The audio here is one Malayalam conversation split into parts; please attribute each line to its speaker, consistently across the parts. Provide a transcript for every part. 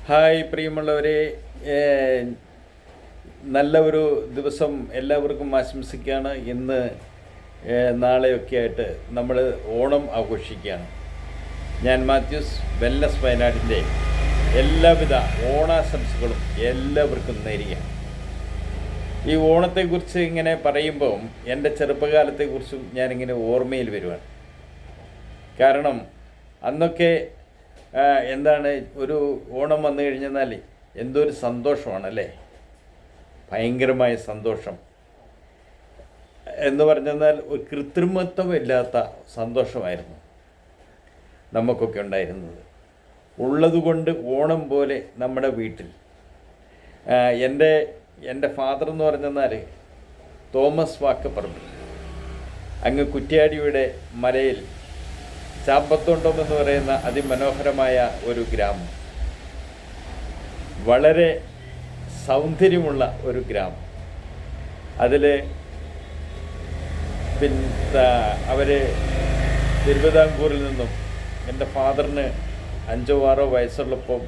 Speaker 1: ഹായ് പ്രിയമുള്ളവരെ, നല്ല ഒരു ദിവസം എല്ലാവർക്കും ആശംസിക്കുകയാണ്. ഇന്ന് നാളെയൊക്കെ ആയിട്ട് നമ്മൾ ഓണം ആഘോഷിക്കുകയാണ്. ഞാൻ മാത്യൂസ് വെൽനസ് വയനാടിൻ്റെ എല്ലാവിധ ഓണാശംസകളും എല്ലാവർക്കും നേരുകയാണ്. ഈ ഓണത്തെക്കുറിച്ച് ഇങ്ങനെ പറയുമ്പം എൻ്റെ ചെറുപ്പകാലത്തെക്കുറിച്ചും ഞാനിങ്ങനെ ഓർമ്മയിൽ വരുവാണ്. കാരണം അന്നൊക്കെ എന്താണ് ഒരു ഓണം വന്നു കഴിഞ്ഞാൽ എന്തൊരു സന്തോഷമാണല്ലേ, ഭയങ്കരമായ സന്തോഷം എന്ന് പറഞ്ഞാൽ ഒരു കൃത്രിമത്വമില്ലാത്ത സന്തോഷമായിരുന്നു നമുക്കൊക്കെ ഉണ്ടായിരുന്നത്. ഉള്ളതുകൊണ്ട് ഓണം പോലെ നമ്മുടെ വീട്ടിൽ എൻ്റെ ഫാദർ എന്ന് പറഞ്ഞാൽ തോമസ് വാക്കപ്പറമ്പ്, അങ്ങ് കുറ്റ്യാടിയുടെ മലയിൽ ചാപ്പത്തോണ്ടം എന്ന് പറയുന്ന അതിമനോഹരമായ ഒരു ഗ്രാമം, വളരെ സൗന്ദര്യമുള്ള ഒരു ഗ്രാമം. അതിൽ അവർ തിരുവിതാംകൂറിൽ നിന്നും എൻ്റെ ഫാദറിന് 5-6 വയസ്സുള്ളപ്പം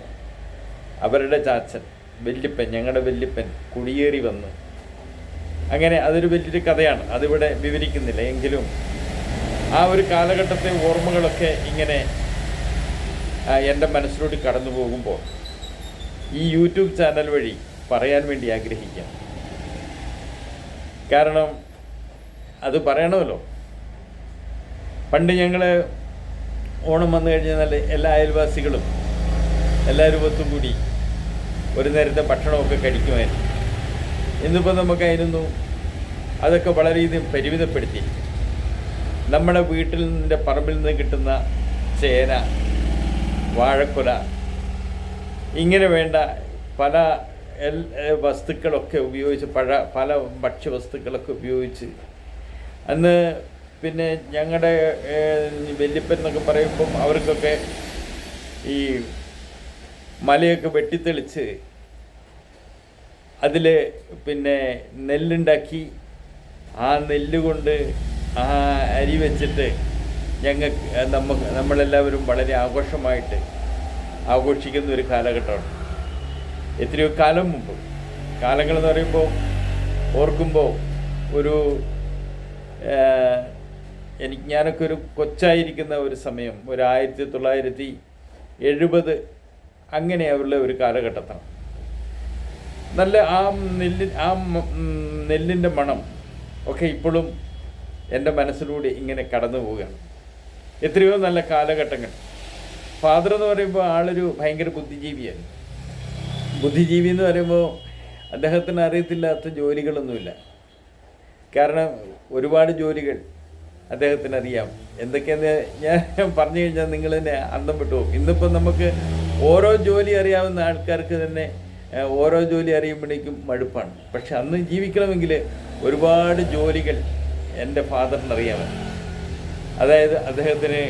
Speaker 1: അവരുടെ ചാച്ചൻ വല്യപ്പൻ, ഞങ്ങളുടെ വല്യപ്പൻ കുടിയേറി വന്നു. അങ്ങനെ അതൊരു വലിയൊരു കഥയാണ്, അതിവിടെ വിവരിക്കുന്നില്ല. എങ്കിലും ആ ഒരു കാലഘട്ടത്തെ ഓർമ്മകളൊക്കെ ഇങ്ങനെ എൻ്റെ മനസ്സിലൂടെ കടന്നു പോകുമ്പോൾ ഈ യൂട്യൂബ് ചാനൽ വഴി പറയാൻ വേണ്ടി ആഗ്രഹിക്കാം. കാരണം അത് പറയണമല്ലോ. പണ്ട് ഞങ്ങൾ ഓണം വന്നു കഴിഞ്ഞാൽ എല്ലാ അയൽവാസികളും എല്ലാവരും ഒത്തുകൂടി ഒരു നേരത്തെ ഭക്ഷണമൊക്കെ കഴിക്കുമായിരുന്നു. ഇന്നിപ്പോൾ നമുക്കായിരുന്നു അതൊക്കെ വളരെയധികം പരിമിതപ്പെടുത്തി. നമ്മുടെ വീട്ടിൽ നിന്നിൻ്റെ പറമ്പിൽ നിന്ന് കിട്ടുന്ന ചേന, വാഴക്കൊല, ഇങ്ങനെ വേണ്ട പല വസ്തുക്കളൊക്കെ ഉപയോഗിച്ച് പല ഭക്ഷ്യവസ്തുക്കളൊക്കെ ഉപയോഗിച്ച് അന്ന് പിന്നെ ഞങ്ങളുടെ വല്യപ്പൻ എന്നൊക്കെ പറയുമ്പം അവർക്കൊക്കെ ഈ മലയൊക്കെ വെട്ടിത്തെളിച്ച് അതിൽ പിന്നെ നെല്ലുണ്ടാക്കി ആ നെല്ല് കൊണ്ട് ആ അരി വെച്ചിട്ട് നമ്മളെല്ലാവരും വളരെ ആഘോഷമായിട്ട് ആഘോഷിക്കുന്ന ഒരു കാലഘട്ടമാണ്. എത്രയോ കാലം മുമ്പ്, കാലങ്ങളെന്ന് പറയുമ്പോൾ ഓർക്കുമ്പോൾ ഒരു ഞാനൊക്കെ ഒരു കൊച്ചായിരിക്കുന്ന ഒരു സമയം, ഒരു 1970 അങ്ങനെയുള്ള ഒരു കാലഘട്ടത്താണ്. നല്ല ആ നെല്ലിൻ്റെ മണം ഒക്കെ ഇപ്പോഴും എൻ്റെ മനസ്സിലൂടെ ഇങ്ങനെ കടന്നു പോവുകയാണ്. എത്രയോ നല്ല കാലഘട്ടങ്ങൾ. ഫാദർ എന്ന് പറയുമ്പോൾ ആളൊരു ഭയങ്കര ബുദ്ധിജീവിയാണ്. ബുദ്ധിജീവി എന്ന് പറയുമ്പോൾ അദ്ദേഹത്തിന് അറിയത്തില്ലാത്ത ജോലികളൊന്നുമില്ല. കാരണം ഒരുപാട് ജോലികൾ അദ്ദേഹത്തിന് അറിയാം. എന്തൊക്കെയെന്ന് ഞാൻ പറഞ്ഞു കഴിഞ്ഞാൽ നിങ്ങൾ തന്നെ അന്തം വിട്ടു പോകും. ഇന്നിപ്പോൾ നമുക്ക് ഓരോ ജോലി അറിയാവുന്ന ആൾക്കാർക്ക് തന്നെ ഓരോ ജോലി അറിയുമ്പോഴേക്കും മടുപ്പാണ്. പക്ഷെ അന്ന് ജീവിക്കണമെങ്കിൽ ഒരുപാട് ജോലികൾ എൻ്റെ ഫാദറിനറിയാമല്ലോ. അതായത് അദ്ദേഹത്തിന്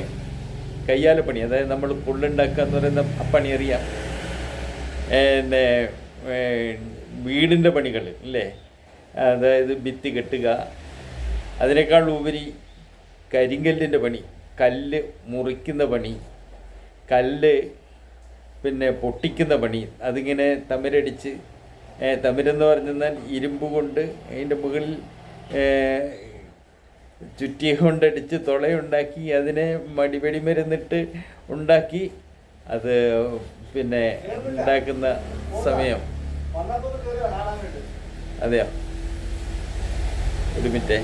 Speaker 1: കയ്യാലപ്പണി, അതായത് നമ്മൾ പുള്ളുണ്ടാക്കുക എന്ന് പറയുന്ന പണി അറിയാം. പിന്നെ വീടിൻ്റെ പണികൾ ഇല്ലേ, അതായത് ഭിത്തി കെട്ടുക, അതിനേക്കാൾ ഉപരി കരിങ്കല്ലിൻ്റെ പണി, കല്ല് മുറിക്കുന്ന പണി, കല്ല് പിന്നെ പൊട്ടിക്കുന്ന പണി, അതിങ്ങനെ തമിരടിച്ച്, തമിരെന്ന് പറഞ്ഞാൽ ഇരുമ്പ് കൊണ്ട് അതിൻ്റെ മുകളിൽ ചുറ്റിയ കൊണ്ടടിച്ച് തുളയുണ്ടാക്കി അതിനെ വെടിമരുന്നിട്ട് ഉണ്ടാക്കി അത് പിന്നെ ഉണ്ടാക്കുന്ന സമയം. അതെയോ, ഒരു മിനിറ്റ്.